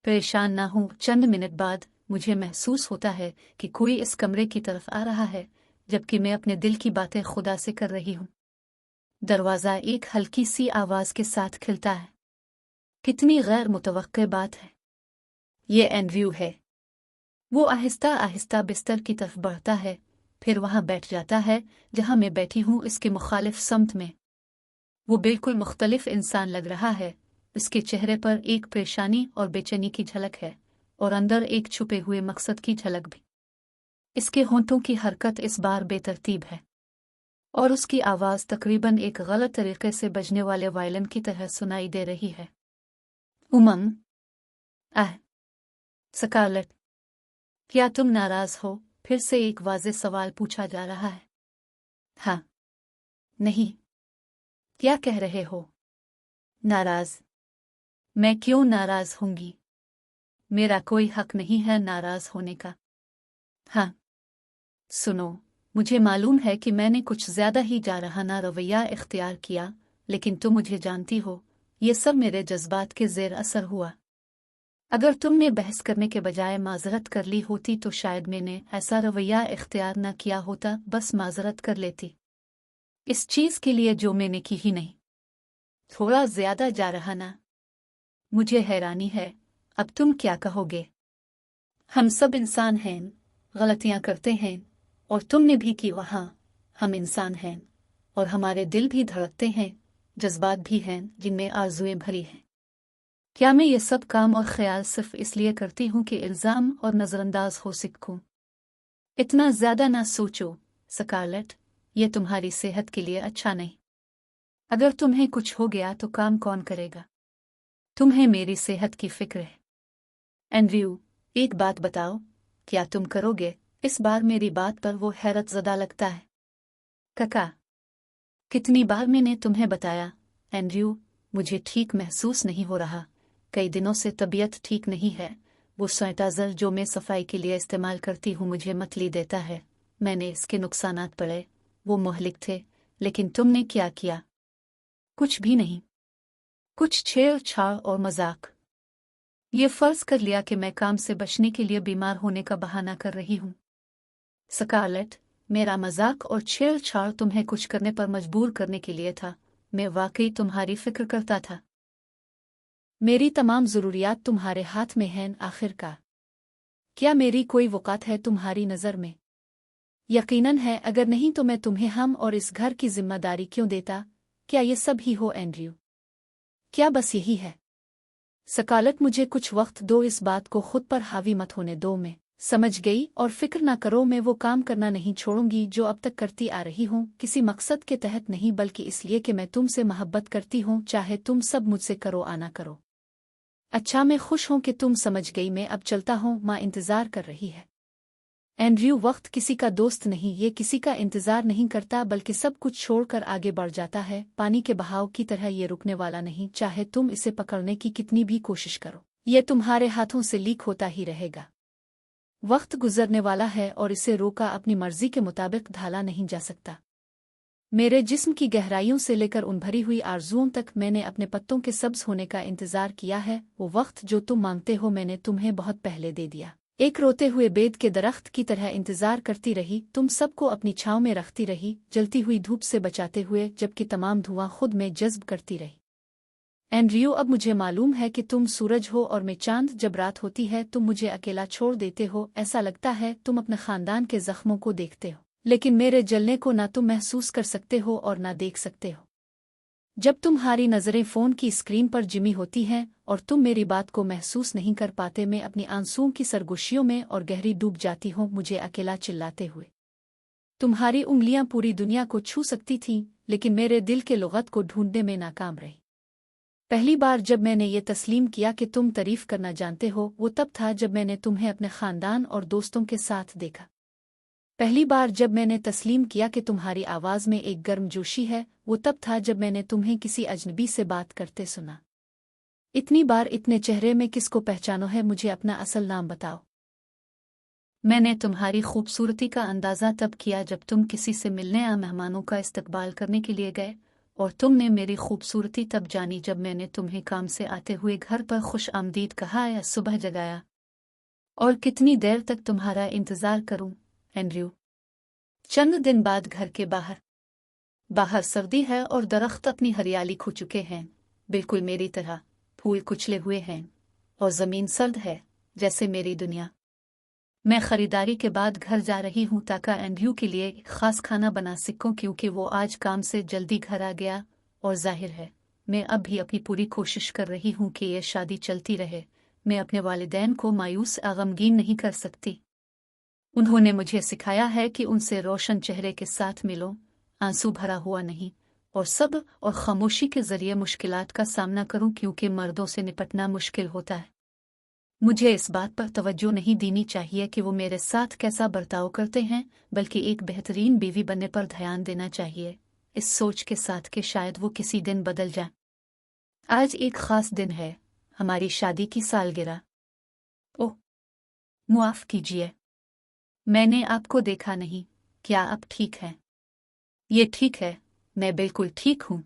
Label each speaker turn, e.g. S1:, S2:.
S1: परेशान ना हूँ। चंद मिनट बाद मुझे महसूस होता है कि कोई इस कमरे की तरफ आ रहा है, जबकि मैं अपने दिल की बातें खुदा से कर रही हूँ। दरवाज़ा एक हल्की सी आवाज़ के साथ खिलता है। कितनी गैर मुतवक्के बात है। ये एंड्रयू है। वो आहिस्ता आहिस्ता बिस्तर की तरफ बढ़ता है, फिर वहां बैठ जाता है जहां मैं बैठी हूँ, इसके मुखालिफ समत में। वो बिल्कुल मुख्तलिफ इंसान लग रहा है। उसके चेहरे पर एक परेशानी और बेचैनी की झलक है, और अंदर एक छुपे हुए मकसद की झलक भी। इसके होंठों की हरकत इस बार बेतरतीब है, और उसकी आवाज़ तकरीबन एक गलत तरीके से बजने वाले वायलिन की तरह सुनाई दे रही है। उमंग। स्कारलेट, क्या तुम नाराज हो? फिर से एक वाज़ेह सवाल पूछा जा रहा है। हाँ। नहीं। क्या कह रहे हो? नाराज? मैं क्यों नाराज होंगी? मेरा कोई हक नहीं है नाराज होने का। हाँ। सुनो, मुझे मालूम है कि मैंने कुछ ज्यादा ही जारहाना रवैया इख्तियार किया, लेकिन तुम मुझे जानती हो, ये सब मेरे जज्बात के जेर असर हुआ। अगर तुमने बहस करने के बजाय माजरत कर ली होती तो शायद मैंने ऐसा रवैया इख्तियार न किया होता, बस माजरत कर लेती इस चीज के लिए जो मैंने की ही नहीं। थोड़ा ज्यादा जारहाना। मुझे हैरानी है, अब तुम क्या कहोगे? हम सब इंसान हैं, गलतियां करते हैं, और तुमने भी की। वहां हम इंसान हैं, और हमारे दिल भी धड़कते हैं, जज्बात भी हैं जिनमें आरज़ुएं भरी हैं। क्या मैं ये सब काम और ख्याल सिर्फ इसलिए करती हूँ कि इल्ज़ाम और नज़रअंदाज हो सकूं? इतना ज़्यादा ना सोचो स्कारलेट, ये तुम्हारी सेहत के लिए अच्छा नहीं। अगर तुम्हें कुछ हो गया तो काम कौन करेगा? तुम्हें मेरी सेहत की फिक्र है। एंड्रयू, एक बात बताओ, क्या तुम करोगे? इस बार मेरी बात पर वो हैरत ज़दा लगता है। कका, कितनी बार मैंने तुम्हें बताया एंड्रयू, मुझे ठीक महसूस नहीं हो रहा। कई दिनों से तबीयत ठीक नहीं है। वो सैनिटाइज़र जो मैं सफाई के लिए इस्तेमाल करती हूँ मुझे मतली देता है। मैंने इसके नुकसानात पड़े, वो मुहलिक थे, लेकिन तुमने क्या किया? कुछ भी नहीं। कुछ छेड़छाड़ और मजाक। ये फर्ज कर लिया कि मैं काम से बचने के लिए बीमार होने का बहाना कर रही हूँ। स्कारलेट, मेरा मजाक और छेड़छाड़ तुम्हें कुछ करने पर मजबूर करने के लिए था। मैं वाकई तुम्हारी फिक्र करता था। मेरी तमाम ज़रूरियात तुम्हारे हाथ में हैं आखिरकार। क्या मेरी कोई वक़ात है तुम्हारी नज़र में? यकीनन है, अगर नहीं तो मैं तुम्हें हम और इस घर की जिम्मेदारी क्यों देता? क्या ये सब ही हो एंड्रयू? क्या बस यही है? स्कारलेट, मुझे कुछ वक्त दो, इस बात को खुद पर हावी मत होने दो। मैं समझ गई, और फिक्र ना करो, मैं वो काम करना नहीं छोड़ूंगी जो अब तक करती आ रही हूँ, किसी मकसद के तहत नहीं, बल्कि इसलिए कि मैं तुमसे मोहब्बत करती हूँ, चाहे तुम सब मुझसे करो आना करो। अच्छा, मैं खुश हूँ कि तुम समझ गई। मैं अब चलता हूँ, माँ इंतज़ार कर रही है। एंड्रयू, वक्त किसी का दोस्त नहीं, ये किसी का इंतज़ार नहीं करता, बल्कि सब कुछ छोड़कर आगे बढ़ जाता है। पानी के बहाव की तरह ये रुकने वाला नहीं, चाहे तुम इसे पकड़ने की कितनी भी कोशिश करो, ये तुम्हारे हाथों से लीक होता ही रहेगा। वक्त गुजरने वाला है, और इसे रोका अपनी मर्जी के मुताबिक ढाला नहीं जा सकता। मेरे जिस्म की गहराइयों से लेकर उन भरी हुई आरज़ुओं तक मैंने अपने पत्तों के सब्ज होने का इंतज़ार किया है। वो वक्त जो तुम मांगते हो मैंने तुम्हें बहुत पहले दे दिया। एक रोते हुए बेद के दरख्त की तरह इंतज़ार करती रही, तुम सबको अपनी छाँव में रखती रही, जलती हुई धूप से बचाते हुए, जबकि तमाम धुआं खुद में जज्ब करती रही। एंड्रयू, अब मुझे मालूम है कि तुम सूरज हो और मैं चांद। जब रात होती है तुम मुझे अकेला छोड़ देते हो, ऐसा लगता है तुम अपने खानदान के जख्मों को देखते हो, लेकिन मेरे जलने को ना तुम महसूस कर सकते हो और ना देख सकते हो। जब तुम्हारी नज़रें फ़ोन की स्क्रीन पर जिमी होती हैं और तुम मेरी बात को महसूस नहीं कर पाते, मैं अपनी आंसुओं की सरगोशियों में और गहरी डूब जाती हूँ, मुझे अकेला चिल्लाते हुए। तुम्हारी उंगलियां पूरी दुनिया को छू सकती थीं, लेकिन मेरे दिल के लुग़त को ढूंढने में नाकाम रही। पहली बार जब मैंने ये तस्लीम किया कि तुम तारीफ करना जानते हो, वो तब था जब मैंने तुम्हें अपने खानदान और दोस्तों के साथ देखा। पहली बार जब मैंने तस्लीम किया कि तुम्हारी आवाज़ में एक गर्मजोशी है, वो तब था जब मैंने तुम्हें किसी अजनबी से बात करते सुना। इतनी बार इतने चेहरे में किसको पहचानो है? मुझे अपना असल नाम बताओ। मैंने तुम्हारी खूबसूरती का अंदाज़ा तब किया जब तुम किसी से मिलने या मेहमानों का इस्तकबाल करने के लिए गए, और तुमने मेरी खूबसूरती तब जानी जब मैंने तुम्हें काम से आते हुए घर पर खुश आमदीद कहा या सुबह जगाया। और कितनी देर तक तुम्हारा इंतजार करूं, एंड्रयू। चंद दिन बाद घर के बाहर सर्दी है और दरख्त अपनी हरियाली खो चुके हैं, बिल्कुल मेरी तरह फूल कुचले हुए हैं, और जमीन सर्द है जैसे मेरी दुनिया। मैं खरीदारी के बाद घर जा रही हूँ ताकि एंड्रयू के लिए एक खास खाना बना सकूं, क्योंकि वो आज काम से जल्दी घर आ गया। और जाहिर है मैं अब भी अपनी पूरी कोशिश कर रही हूँ कि ये शादी चलती रहे। मैं अपने वालिदैन को मायूस या गमगीन नहीं कर सकती। उन्होंने मुझे सिखाया है कि उनसे रोशन चेहरे के साथ मिलो, आंसू भरा हुआ नहीं, और सब्र और खामोशी के जरिए मुश्किलात का सामना करूं, क्योंकि मर्दों से निपटना मुश्किल होता है। मुझे इस बात पर तवज्जो नहीं देनी चाहिए कि वो मेरे साथ कैसा बर्ताव करते हैं, बल्कि एक बेहतरीन बीवी बनने पर ध्यान देना चाहिए, इस सोच के साथ कि शायद वो किसी दिन बदल जाए। आज एक खास दिन है, हमारी शादी की सालगिरह। ओह, मुआफ कीजिए, मैंने आपको देखा नहीं। क्या आप ठीक हैं? ये ठीक है, मैं बिल्कुल ठीक हूँ।